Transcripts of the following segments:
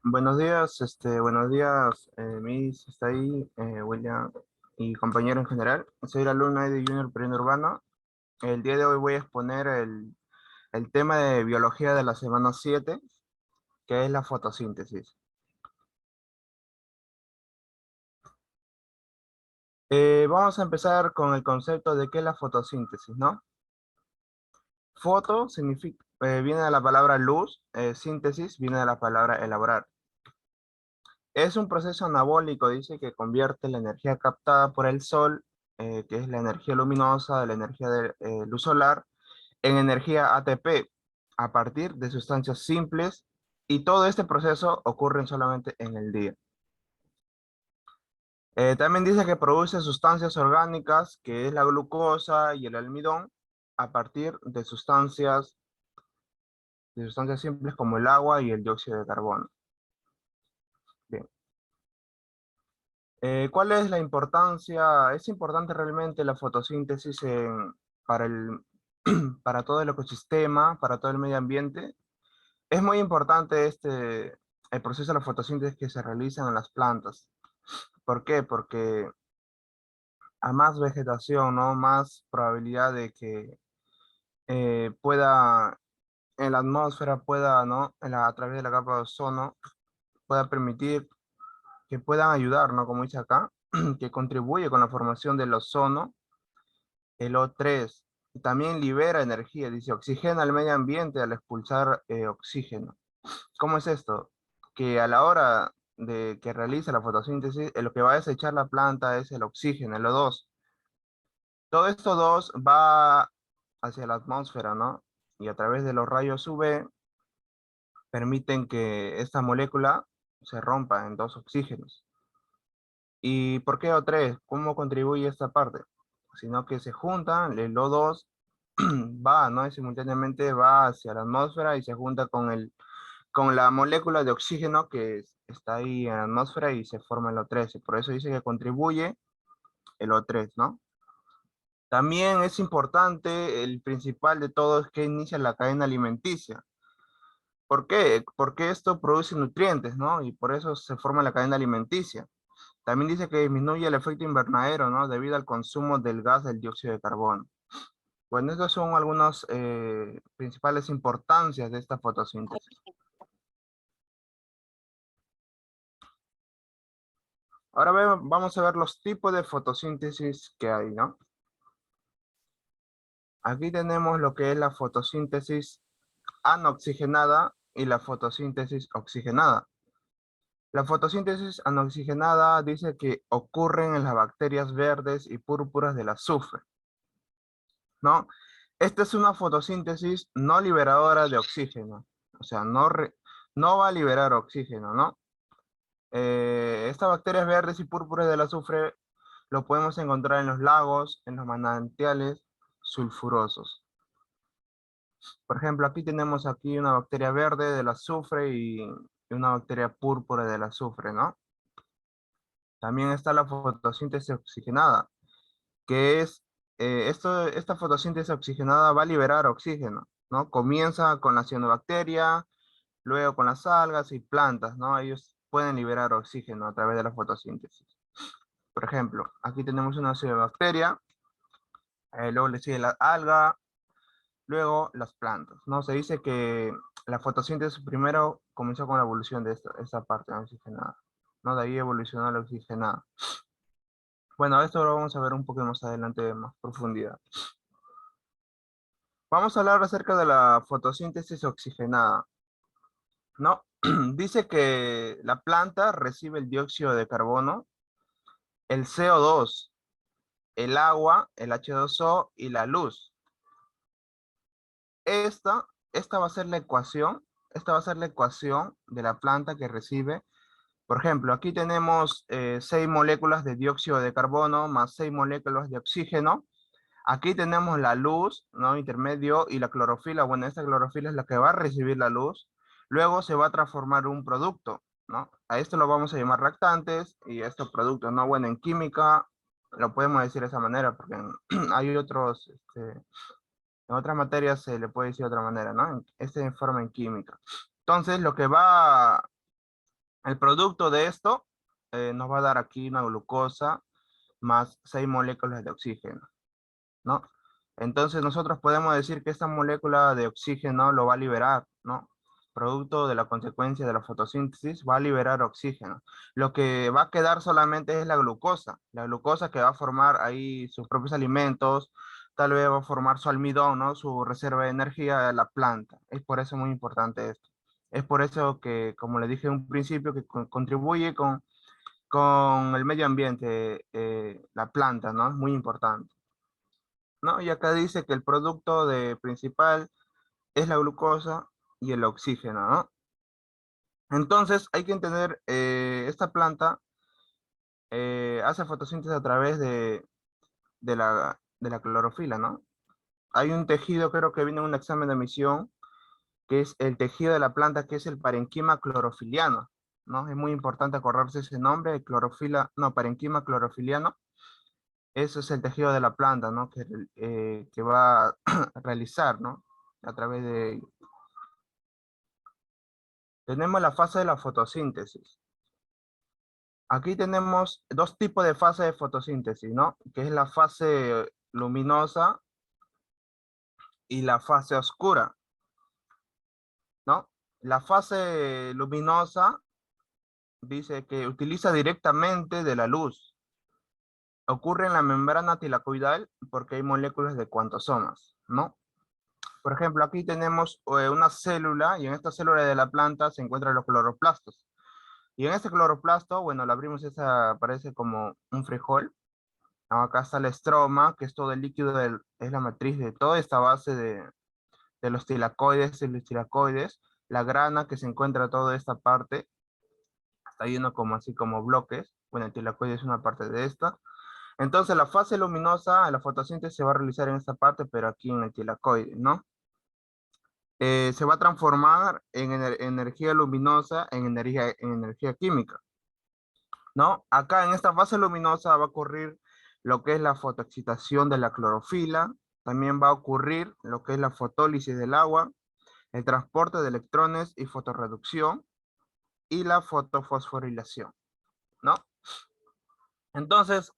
Buenos días, Miss, está ahí, William y compañero en general. Soy el alumno de Junior Perino Urbano. El día de hoy voy a exponer el tema de biología de la semana 7, que es la fotosíntesis. Vamos a empezar con el concepto de qué es la fotosíntesis, ¿no? Foto significa, viene de la palabra luz, síntesis viene de la palabra elaborar. Es un proceso anabólico, dice, que convierte la energía captada por el sol, que es la energía luminosa, de la energía de luz solar, en energía ATP, a partir de sustancias simples, y todo este proceso ocurre solamente en el día. También dice que produce sustancias orgánicas, que es la glucosa y el almidón, a partir de sustancias simples como el agua y el dióxido de carbono. Bien. ¿Cuál es la importancia? ¿Es importante realmente la fotosíntesis para para todo el ecosistema, para todo el medio ambiente? Es muy importante el proceso de la fotosíntesis que se realiza en las plantas. ¿Por qué? Porque a más vegetación, ¿no? Más probabilidad de que en la atmósfera pueda, ¿no? A través de la capa de ozono, pueda permitir que puedan ayudar, ¿no? Como dice acá, que contribuye con la formación del ozono, el O3, y también libera energía, dice, oxigena el medio ambiente al expulsar oxígeno. ¿Cómo es esto? Que a la hora de que realiza la fotosíntesis, lo que va a desechar la planta es el oxígeno, el O2. Todo esto 2 va hacia la atmósfera, ¿no? Y a través de los rayos UV permiten que esta molécula se rompa en dos oxígenos. ¿Y por qué O3? ¿Cómo contribuye esta parte? Sino que se juntan, el O2 va, ¿no? Y simultáneamente va hacia la atmósfera y se junta con la molécula de oxígeno que está ahí en la atmósfera y se forma el O3. Y por eso dice que contribuye el O3, ¿no? También es importante, el principal de todo es que inicia la cadena alimenticia. ¿Por qué? Porque esto produce nutrientes, ¿no? Y por eso se forma la cadena alimenticia. También dice que disminuye el efecto invernadero, ¿no? Debido al consumo del gas del dióxido de carbono. Bueno, estas son algunas principales importancias de esta fotosíntesis. Ahora vamos a ver los tipos de fotosíntesis que hay, ¿no? Aquí tenemos lo que es la fotosíntesis anoxigenada y la fotosíntesis oxigenada. La fotosíntesis anoxigenada dice que ocurren en las bacterias verdes y púrpuras del azufre, ¿no? Esta es una fotosíntesis no liberadora de oxígeno, o sea, no va a liberar oxígeno, ¿no? Estas bacterias verdes y púrpuras del azufre lo podemos encontrar en los lagos, en los manantiales sulfurosos. Por ejemplo, aquí tenemos aquí una bacteria verde del azufre y una bacteria púrpura del azufre, ¿no? También está la fotosíntesis oxigenada, que es, esta fotosíntesis oxigenada va a liberar oxígeno, ¿no? Comienza con la cianobacteria, luego con las algas y plantas, ¿no? Ellos pueden liberar oxígeno a través de la fotosíntesis. Por ejemplo, aquí tenemos una cianobacteria, luego le sigue la alga, luego las plantas, ¿no? Se dice que la fotosíntesis primero comenzó con la evolución de esta parte oxigenada, ¿no? De ahí evolucionó la oxigenada. Bueno, esto lo vamos a ver un poco más adelante de más profundidad. Vamos a hablar acerca de la fotosíntesis oxigenada, ¿no? Dice que la planta recibe el dióxido de carbono, el CO2, el agua, el H2O y la luz. Esta va a ser la ecuación, esta va a ser la ecuación de la planta que recibe. Por ejemplo, aquí tenemos 6 moléculas de dióxido de carbono más 6 moléculas de oxígeno. Aquí tenemos la luz, ¿no? Intermedio y la clorofila. Bueno, esta clorofila es la que va a recibir la luz. Luego se va a transformar un producto, ¿no? A esto lo vamos a llamar reactantes y estos productos, ¿no? Bueno, en química lo podemos decir de esa manera porque hay en otras materias se le puede decir de otra manera, ¿no? Esta es forma en química. Entonces, lo que va El producto de esto nos va a dar aquí una glucosa más 6 moléculas de oxígeno, ¿no? Entonces nosotros podemos decir que esta molécula de oxígeno lo va a liberar, ¿no? Producto de la consecuencia de la fotosíntesis va a liberar oxígeno. Lo que va a quedar solamente es la glucosa que va a formar ahí sus propios alimentos, tal vez va a formar su almidón, ¿no? Su reserva de energía de la planta. Es por eso muy importante esto. Es por eso que, como le dije en un principio, que contribuye con el medio ambiente, la planta, ¿no? Es muy importante. ¿No? Y acá dice que el producto de principal es la glucosa y el oxígeno, ¿no? Entonces hay que entender, esta planta hace fotosíntesis a través de la clorofila, ¿no? Hay un tejido, creo que viene en un examen de admisión, que es el tejido de la planta, que es el parenquima clorofiliano, ¿no? Es muy importante acordarse ese nombre, clorofila, no, parenquima clorofiliano. Ese es el tejido de la planta, ¿no? Que va a realizar, ¿no? A través de... Tenemos la fase de la fotosíntesis. Aquí tenemos dos tipos de fase de fotosíntesis, ¿no? Que es la fase luminosa y la fase oscura, ¿no? La fase luminosa dice que utiliza directamente de la luz. Ocurre en la membrana tilacoidal porque hay moléculas de cuantosomas, ¿no? Por ejemplo, aquí tenemos una célula y en esta célula de la planta se encuentran los cloroplastos. Y en este cloroplasto, bueno, lo abrimos, esa parece como un frijol. ¿No? Acá está el estroma, que es todo el líquido, es la matriz de toda esta base de los tilacoides y los tilacoides. La grana que se encuentra toda esta parte, está lleno como así como bloques. Bueno, el tilacoide es una parte de esta. Entonces la fase luminosa, la fotosíntesis se va a realizar en esta parte, pero aquí en el tilacoide, ¿no? Se va a transformar en energía luminosa en energía química, ¿no? Acá en esta fase luminosa va a ocurrir lo que es la fotoexcitación de la clorofila, también va a ocurrir lo que es la fotólisis del agua, el transporte de electrones y fotorreducción y la fotofosforilación, ¿no? Entonces,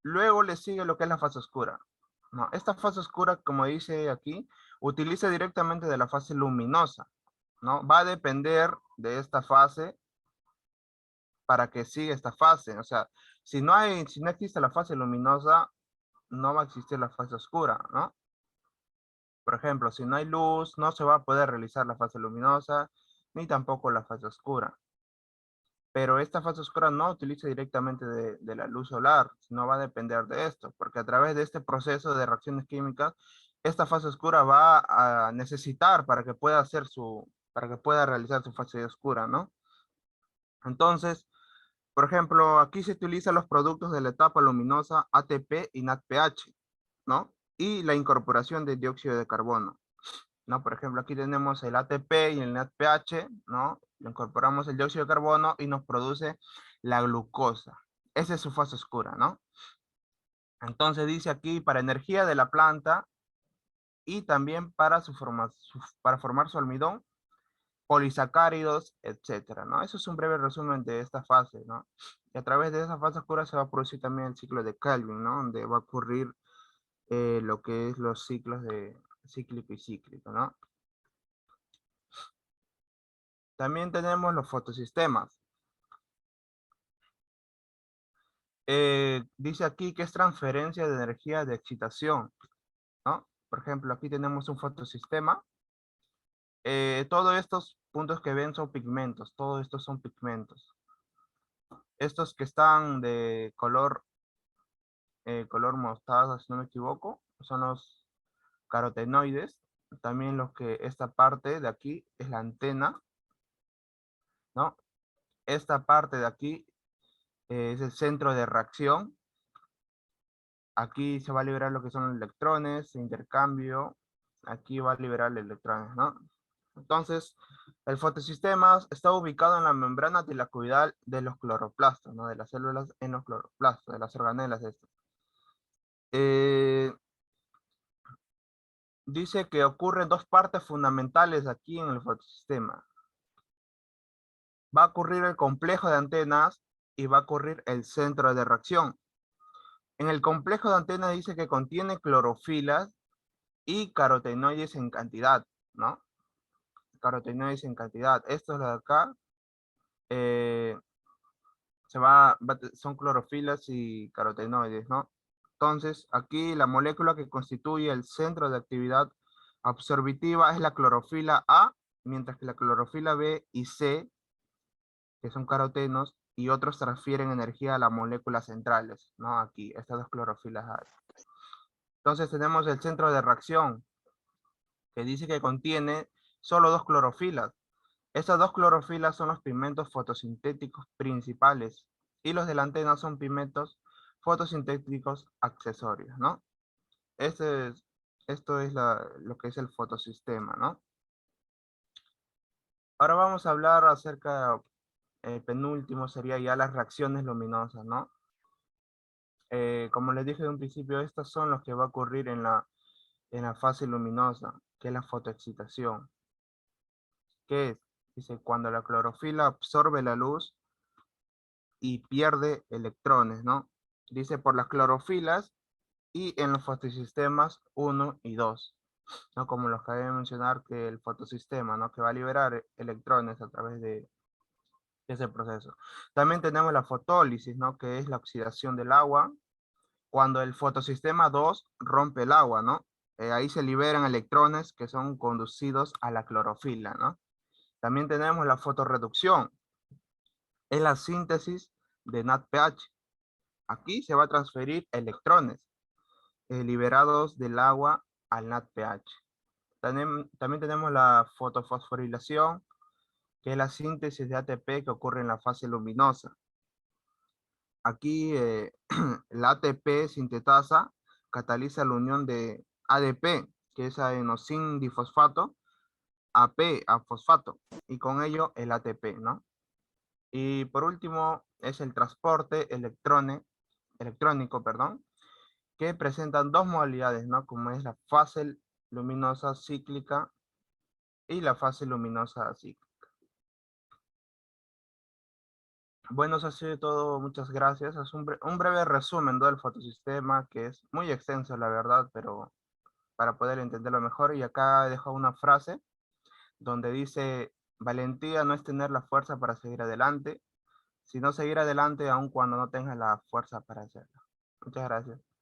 luego le sigue lo que es la fase oscura, ¿no? Esta fase oscura, como dice aquí, utiliza directamente de la fase luminosa, ¿no? Va a depender de esta fase para que siga esta fase. O sea, si no existe la fase luminosa, no va a existir la fase oscura, ¿no? Por ejemplo, si no hay luz, no se va a poder realizar la fase luminosa, ni tampoco la fase oscura. Pero esta fase oscura no utiliza directamente de la luz solar, sino va a depender de esto, porque a través de este proceso de reacciones químicas, esta fase oscura va a necesitar para que pueda realizar su fase oscura, ¿no? Entonces, por ejemplo, aquí se utilizan los productos de la etapa luminosa ATP y NADPH, ¿no? Y la incorporación de dióxido de carbono, ¿no? Por ejemplo, aquí tenemos el ATP y el NADPH, ¿no? Le incorporamos el dióxido de carbono y nos produce la glucosa. Esa es su fase oscura, ¿no? Entonces dice aquí para energía de la planta y también para, para formar su almidón, polisacáridos, etcétera, ¿no? Eso es un breve resumen de esta fase, ¿no? Y a través de esa fase oscura se va a producir también el ciclo de Kelvin, ¿no? Donde va a ocurrir lo que es los ciclos de cíclico y cíclico, ¿no? También tenemos los fotosistemas. Dice aquí que es transferencia de energía de excitación, ¿no? Por ejemplo, aquí tenemos un fotosistema. Todos estos puntos que ven son pigmentos, todos estos son pigmentos. Estos que están de color mostaza, si no me equivoco, son los carotenoides. También los que esta parte de aquí es la antena, ¿no? Esta parte de aquí es el centro de reacción. Aquí se va a liberar lo que son los electrones, intercambio. Aquí va a liberar electrones, ¿no? Entonces, el fotosistema está ubicado en la membrana tilacoidal de los cloroplastos, ¿no? De las células en los cloroplastos, de las organelas de estos. Eh, Dice que ocurren dos partes fundamentales aquí en el fotosistema. va a ocurrir el complejo de antenas y va a ocurrir el centro de reacción. En el complejo de antenas dice que contiene clorofilas y carotenoides en cantidad, ¿no? Carotenoides en cantidad. Esto es lo de acá. eh, son clorofilas y carotenoides, ¿no? Entonces, aquí la molécula que constituye el centro de actividad absorbitiva es la clorofila A, mientras que la clorofila B y C, que son carotenos, y otros transfieren energía a las moléculas centrales, ¿no? Aquí, estas dos clorofilas hay. Entonces tenemos el centro de reacción, que dice que contiene solo dos clorofilas. Estas dos clorofilas son los pigmentos fotosintéticos principales y los de la antena son pigmentos fotosintéticos accesorios, ¿no? Este es, esto es lo que es el fotosistema, ¿no? Ahora vamos a hablar acerca, el penúltimo sería ya las reacciones luminosas, ¿no? Como les dije de un principio, estas son los que va a ocurrir en la fase luminosa, que es la fotoexcitación. ¿Qué es? Dice, cuando la clorofila absorbe la luz y pierde electrones, ¿no? Dice por las clorofilas y en los fotosistemas 1 y 2, ¿no? Como los que acabé de mencionar, que el fotosistema, ¿no? Que va a liberar electrones a través de ese proceso. También tenemos la fotólisis, ¿no? Que es la oxidación del agua. Cuando el fotosistema 2 rompe el agua, ¿no? Ahí se liberan electrones que son conducidos a la clorofila, ¿no? También tenemos la fotorreducción. Es la síntesis de NADPH. Aquí se va a transferir electrones liberados del agua al NADPH. También tenemos la fotofosforilación, que es la síntesis de ATP que ocurre en la fase luminosa. Aquí el ATP sintetasa cataliza la unión de ADP, que es adenosín difosfato, AP a fosfato, y con ello el ATP, ¿no? Y por último es el transporte electrónico, perdón, que presentan dos modalidades, ¿no? Como es la fase luminosa cíclica y la fase luminosa cíclica. Bueno, eso ha sido todo, muchas gracias. Es un breve resumen del fotosistema que es muy extenso, la verdad, pero para poder entenderlo mejor. Y acá he dejado una frase donde dice, valentía no es tener la fuerza para seguir adelante, sino seguir adelante aun cuando no tengas la fuerza para hacerlo. Muchas gracias.